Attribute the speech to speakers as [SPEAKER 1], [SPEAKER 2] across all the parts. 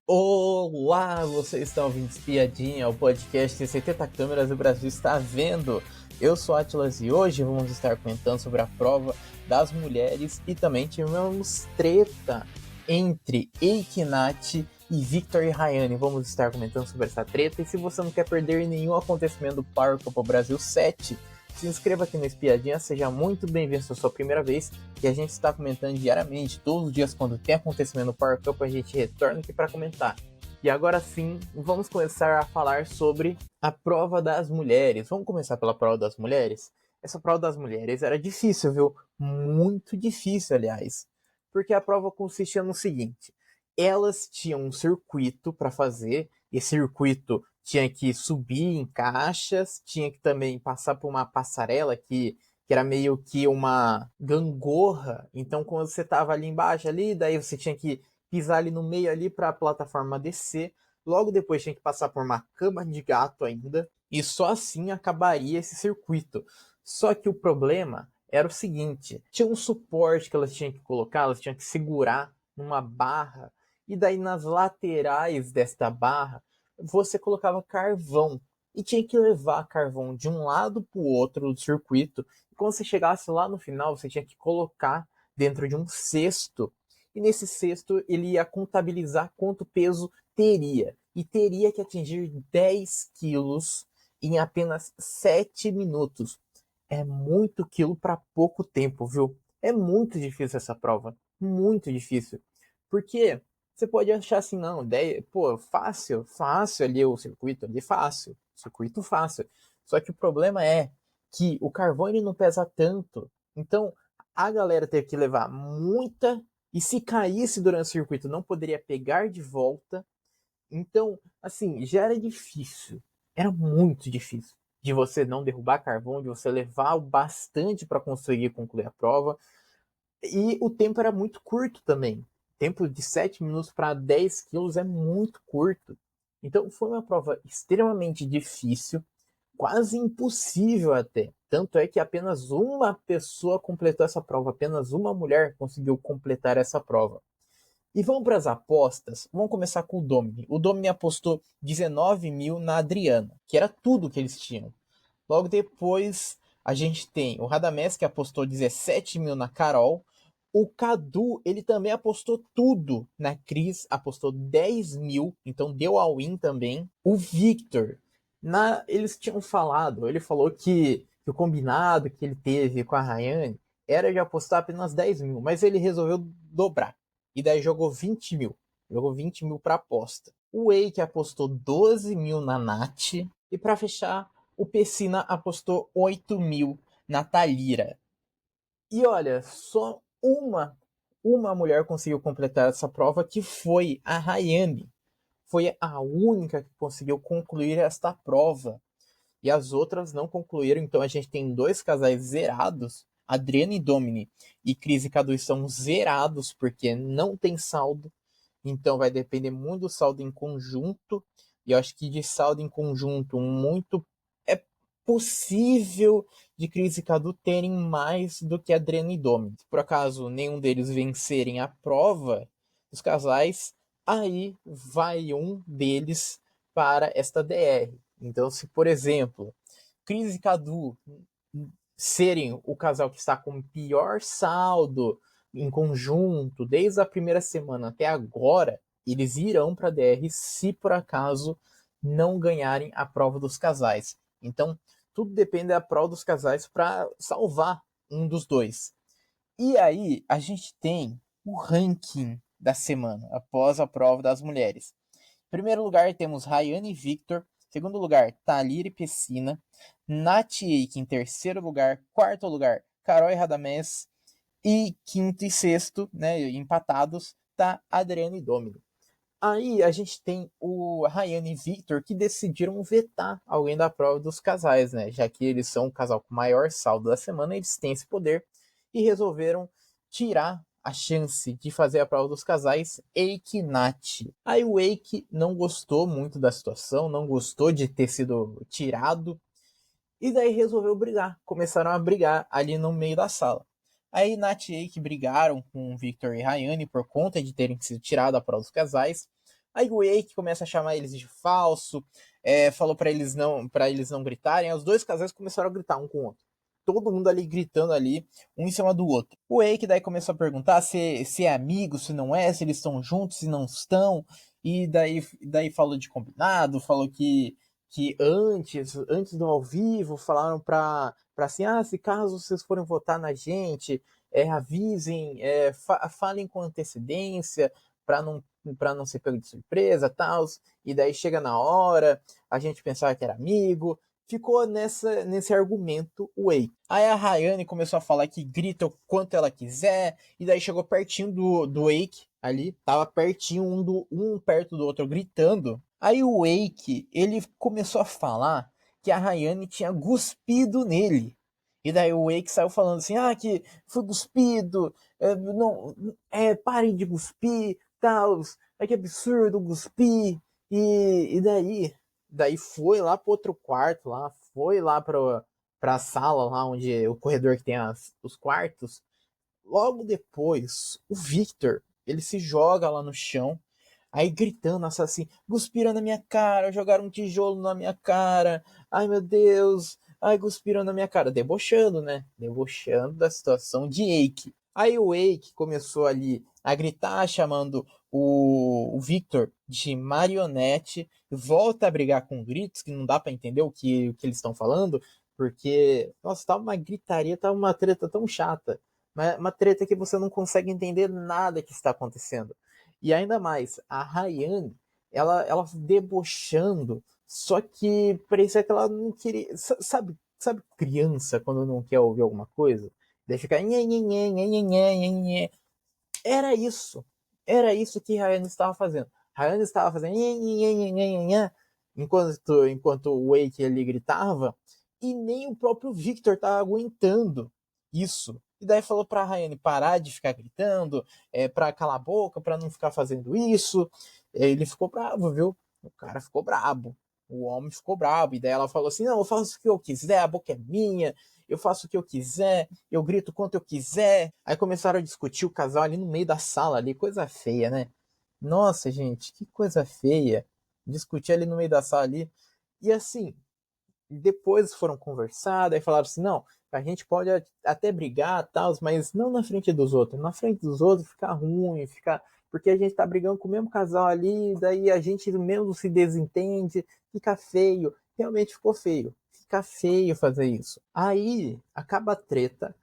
[SPEAKER 1] Olá, você está ouvindo Espiadinha, o podcast de 70 câmeras do Brasil está vendo. Eu sou Atlas e hoje vamos estar comentando sobre a prova das mulheres e também tivemos treta entre Eiki Nath e Victor e Rayane. Vamos estar comentando sobre essa treta e se você não quer perder nenhum acontecimento do Power Cup Brasil 7, se inscreva aqui no Espiadinha, seja muito bem-vindo se é a sua primeira vez, que a gente está comentando diariamente, todos os dias quando tem acontecimento no Power Cup, a gente retorna aqui para comentar. E agora sim, vamos começar a falar sobre a prova das mulheres. Vamos começar pela prova das mulheres? Essa prova das mulheres era difícil, viu? Muito difícil, aliás. Porque a prova consistia no seguinte: elas tinham um circuito para fazer, e esse circuito tinha que subir em caixas, tinha que também passar por uma passarela que era meio que uma gangorra. Então, quando você estava ali embaixo, ali, daí você tinha que pisar ali no meio ali para a plataforma descer. Logo depois tinha que passar por uma cama de gato ainda. E só assim acabaria esse circuito. Só que o problema era o seguinte: tinha um suporte que elas tinham que colocar, elas tinham que segurar numa barra. E daí nas laterais desta barra você colocava carvão. E tinha que levar carvão de um lado para o outro do circuito. E quando você chegasse lá no final, você tinha que colocar dentro de um cesto. E nesse cesto ele ia contabilizar quanto peso teria. E teria que atingir 10 quilos em apenas 7 minutos. É muito quilo para pouco tempo, viu? É muito difícil essa prova. Muito difícil. Porque você pode achar assim, não, pô, fácil ali o circuito ali, fácil. Circuito fácil. Só que o problema é que o carvão ele não pesa tanto. Então, a galera teve que levar muita. E se caísse durante o circuito, não poderia pegar de volta. Então, assim, já era difícil. Era muito difícil de você não derrubar carvão, de você levar o bastante para conseguir concluir a prova. E o tempo era muito curto também. Tempo de 7 minutos para 10 quilos é muito curto. Então foi uma prova extremamente difícil, quase impossível até. Tanto é que apenas uma pessoa completou essa prova, apenas uma mulher conseguiu completar essa prova. E vamos para as apostas. Vamos começar com o Domini. O Domini apostou 19 mil na Adriana, que era tudo que eles tinham. Logo depois, a gente tem o Radamés, que apostou 17 mil na Carol. O Cadu, ele também apostou tudo na Cris, apostou 10 mil, então deu all-in também. O Victor, eles tinham falado, ele falou que o combinado que ele teve com a Rayane era de apostar apenas 10 mil, mas ele resolveu dobrar. E daí jogou 20 mil. Jogou 20 mil para aposta. O Wake apostou 12 mil na Nath. E para fechar, o Pessina apostou 8 mil na Thalira. E olha, só uma mulher conseguiu completar essa prova, que foi a Rayane. Foi a única que conseguiu concluir esta prova. E as outras não concluíram, então a gente tem dois casais zerados. Adriana e Domini e Cris e Cadu estão zerados porque não tem saldo. Então vai depender muito do saldo em conjunto. E eu acho que de saldo em conjunto, muito é possível de Cris e Cadu terem mais do que Adriano e Dominic. Se por acaso nenhum deles vencerem a prova, os casais, aí vai um deles para esta DR. Então, se por exemplo, Cris e Cadu serem o casal que está com o pior saldo em conjunto, desde a primeira semana até agora, eles irão para a DR se por acaso não ganharem a prova dos casais. Então, tudo depende da prova dos casais para salvar um dos dois. E aí, a gente tem o ranking da semana após a prova das mulheres. Em primeiro lugar, temos Rayane e Victor. Em segundo lugar, Thalira e Pessina. Nath e Eike em terceiro lugar. Quarto lugar, Carol e Radamés. E quinto e sexto, né, empatados, tá Adriano e Domino. Aí a gente tem o Rayane e Victor que decidiram vetar alguém da prova dos casais, né? Já que eles são o casal com maior saldo da semana, eles têm esse poder e resolveram tirar a chance de fazer a prova dos casais Eike e Nath. Aí o Eike não gostou muito da situação, não gostou de ter sido tirado e daí resolveu brigar. Começaram a brigar ali no meio da sala. Aí Nath e Eike brigaram com Victor e Rayane por conta de terem sido tirados da prova dos casais. Aí o Eike começa a chamar eles de falso, falou para eles não gritarem. Aí os dois casais começaram a gritar um com o outro. Todo mundo ali gritando ali, um em cima do outro. O Eike daí começou a perguntar se é amigo, se não é, se eles estão juntos, se não estão. E daí falou de combinado, falou que antes do ao vivo, falaram pra assim, se caso vocês forem votar na gente, avisem, falem com antecedência, para não ser pego de surpresa, tal. E daí chega na hora, a gente pensava que era amigo. Ficou nesse argumento o Wake. Aí a Rayane começou a falar que grita o quanto ela quiser, e daí chegou pertinho do Wake ali, tava pertinho um perto do outro gritando. Aí o Wake, ele começou a falar que a Rayane tinha cuspido nele. E daí o Wake saiu falando assim, que foi cuspido, não, parem de cuspir, tal, que absurdo cuspir. E daí foi lá pro outro quarto, lá, foi lá pra sala lá onde o corredor que tem os quartos. Logo depois, o Victor, ele se joga lá no chão, aí gritando assim, cuspiram na minha cara, jogaram um tijolo na minha cara, ai meu Deus, ai cuspiram na minha cara, debochando, né? Debochando da situação de Eike. Aí o Eike começou ali a gritar, chamando o Victor de marionete, volta a brigar com gritos, que não dá para entender o que eles estão falando, porque, nossa, tá uma gritaria, tá uma treta tão chata. Uma treta que você não consegue entender nada que está acontecendo. E ainda mais, a Rayane, ela debochando, só que parecia que ela não queria. Sabe criança quando não quer ouvir alguma coisa? Daí fica. Nhê, nhê, nhê, nhê, nhê, nhê, nhê. Era isso. Era isso que Rayane estava fazendo. Rayane estava fazendo. Nhê, nhê, nhê, nhê, nhê, enquanto o Wake ali gritava, e nem o próprio Victor estava aguentando isso. E daí falou pra Rayane parar de ficar gritando, pra calar a boca, pra não ficar fazendo isso. Ele ficou bravo, viu? O cara ficou brabo. O homem ficou bravo. E daí ela falou assim: não, eu faço o que eu quiser, a boca é minha, eu faço o que eu quiser, eu grito quanto eu quiser. Aí começaram a discutir o casal ali no meio da sala, ali, coisa feia, né? Nossa, gente, que coisa feia. Discutir ali no meio da sala ali. E assim, depois foram conversar, daí falaram assim, não, a gente pode até brigar, tal, mas não na frente dos outros. Na frente dos outros fica ruim, fica porque a gente tá brigando com o mesmo casal ali, daí a gente mesmo se desentende, fica feio. Realmente ficou feio. Fica feio fazer isso. Aí acaba a treta.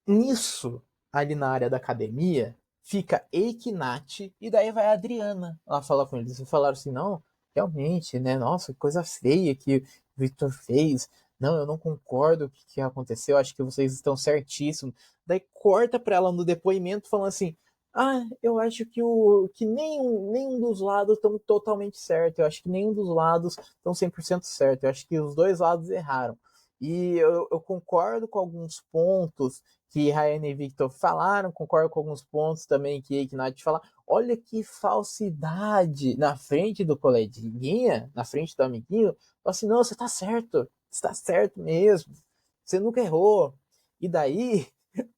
[SPEAKER 1] Nisso, ali na área da academia, fica Eike Nath e daí vai a Adriana lá falar com eles. E falaram assim: não, realmente, né? Nossa, que coisa feia que o Victor fez. Não, eu não concordo com o que aconteceu. Acho que vocês estão certíssimos. Daí corta pra ela no depoimento falando assim: eu acho que nenhum dos lados estão totalmente certo. Eu acho que nenhum dos lados estão 100% certo. Eu acho que os dois lados erraram. E eu concordo com alguns pontos que Ryan e Victor falaram, concordo com alguns pontos também que Ignat fala. Olha que falsidade na frente do coleguinha, na frente do amiguinho. Assim, não, você tá certo mesmo, você nunca errou. E daí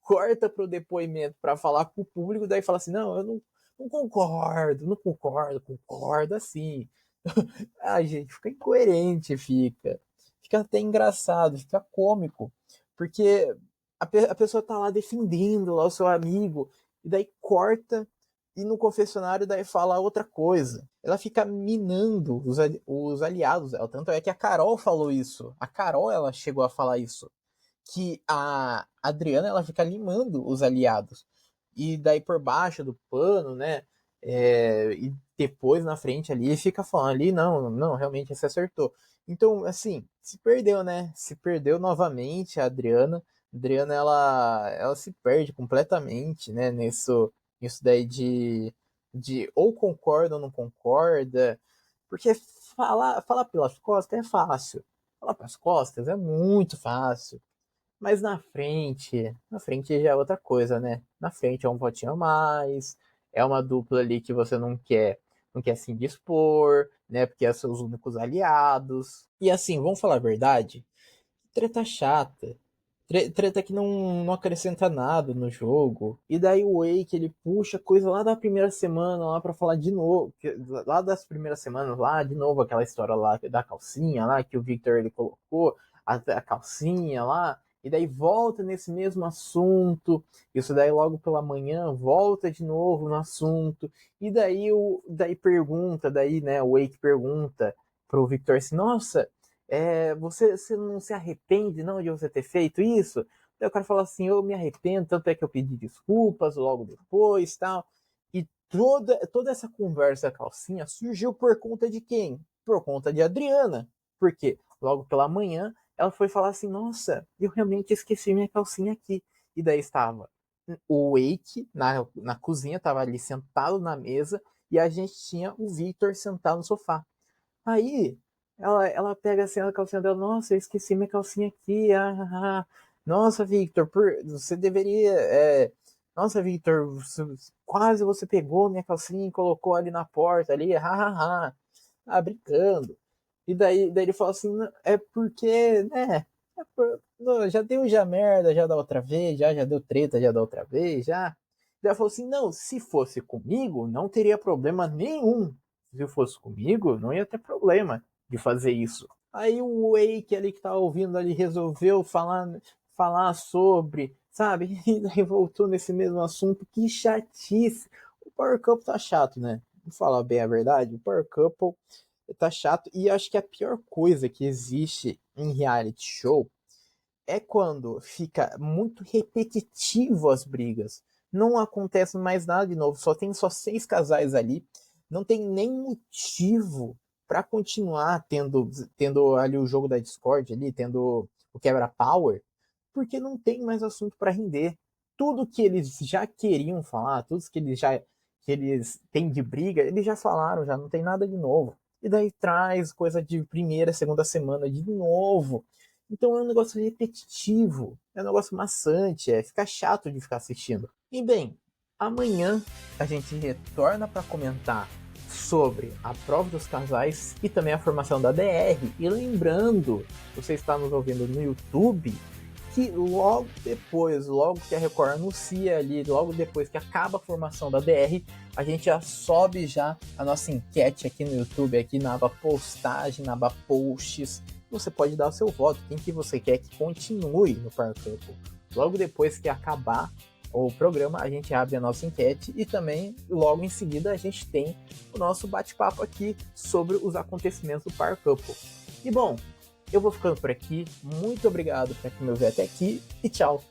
[SPEAKER 1] corta pro depoimento para falar com o público, daí fala assim, não, eu não concordo, concordo assim. Gente, fica incoerente, fica até engraçado, fica cômico, porque a pessoa tá lá defendendo lá o seu amigo, e daí corta, e no confessionário daí fala outra coisa. Ela fica minando os aliados dela. Tanto é que a Carol falou isso. A Carol, ela chegou a falar isso. Que a Adriana, ela fica limando os aliados. E daí por baixo do pano, né? E depois na frente ali fica falando ali, não, realmente você acertou. Então, assim, se perdeu, né? Se perdeu novamente a Adriana. A Adriana, ela se perde completamente, né? Nisso daí de ou concorda ou não concorda. Porque falar pelas costas é fácil. Falar pelas costas é muito fácil. Mas na frente já é outra coisa, né? Na frente é um votinho a mais, é uma dupla ali que você não quer se indispor, né? Porque são os únicos aliados. E assim, vamos falar a verdade, treta chata. Treta que não acrescenta nada no jogo. E daí o Wake, ele puxa coisa lá da primeira semana lá pra falar de novo. Lá das primeiras semanas, lá de novo aquela história lá da calcinha lá que o Victor ele colocou, a calcinha lá. E daí volta nesse mesmo assunto. Isso daí logo pela manhã volta de novo no assunto. E daí pergunta, daí, né, o Wake pergunta pro Victor assim, nossa, você não se arrepende não de você ter feito isso? Daí o cara fala assim, eu me arrependo, tanto é que eu pedi desculpas logo depois, tal. E toda essa conversa calcinha surgiu por conta de quem? Por conta de Adriana. Porque logo pela manhã ela foi falar assim, nossa, eu realmente esqueci minha calcinha aqui. E daí estava o Wake na cozinha, estava ali sentado na mesa, e a gente tinha o Victor sentado no sofá. Aí ela pega assim a calcinha dela, nossa, eu esqueci minha calcinha aqui. Nossa, Victor, você deveria. Nossa, Victor, quase você pegou minha calcinha e colocou ali na porta ali, brincando. E daí ele fala assim, é porque, né? Não, já deu já merda, já da outra vez, já deu treta, já da outra vez, já. Daí ela falou assim, não, se fosse comigo, não teria problema nenhum. Se fosse comigo, não ia ter problema de fazer isso. Aí o Wake ali que tá ouvindo ali resolveu falar sobre, sabe? E daí voltou nesse mesmo assunto. Que chatice. O Power Couple tá chato, né? Vou falar bem a verdade. O Power Couple tá chato. E acho que a pior coisa que existe em reality show é quando fica muito repetitivo as brigas. Não acontece mais nada de novo, só 6 casais ali. Não tem nem motivo para continuar tendo ali o jogo da Discord ali, tendo o quebra-power, porque não tem mais assunto para render. Tudo que eles já queriam falar, tudo que eles têm de briga, eles já falaram, já não tem nada de novo. E daí traz coisa de primeira, segunda semana de novo. Então é um negócio repetitivo, é um negócio maçante, fica chato de ficar assistindo. E bem, amanhã a gente retorna para comentar sobre a prova dos casais e também a formação da DR. E lembrando, você está nos ouvindo no YouTube, que logo que a Record anuncia ali, logo depois que acaba a formação da DR, a gente já sobe já a nossa enquete aqui no YouTube, aqui na aba postagem, na aba posts. Você pode dar o seu voto, quem que você quer que continue no Power Couple. Logo depois que acabar o programa, a gente abre a nossa enquete e também logo em seguida a gente tem o nosso bate-papo aqui sobre os acontecimentos do Power Couple. E bom, eu vou ficando por aqui. Muito obrigado por me ouvir até aqui e tchau!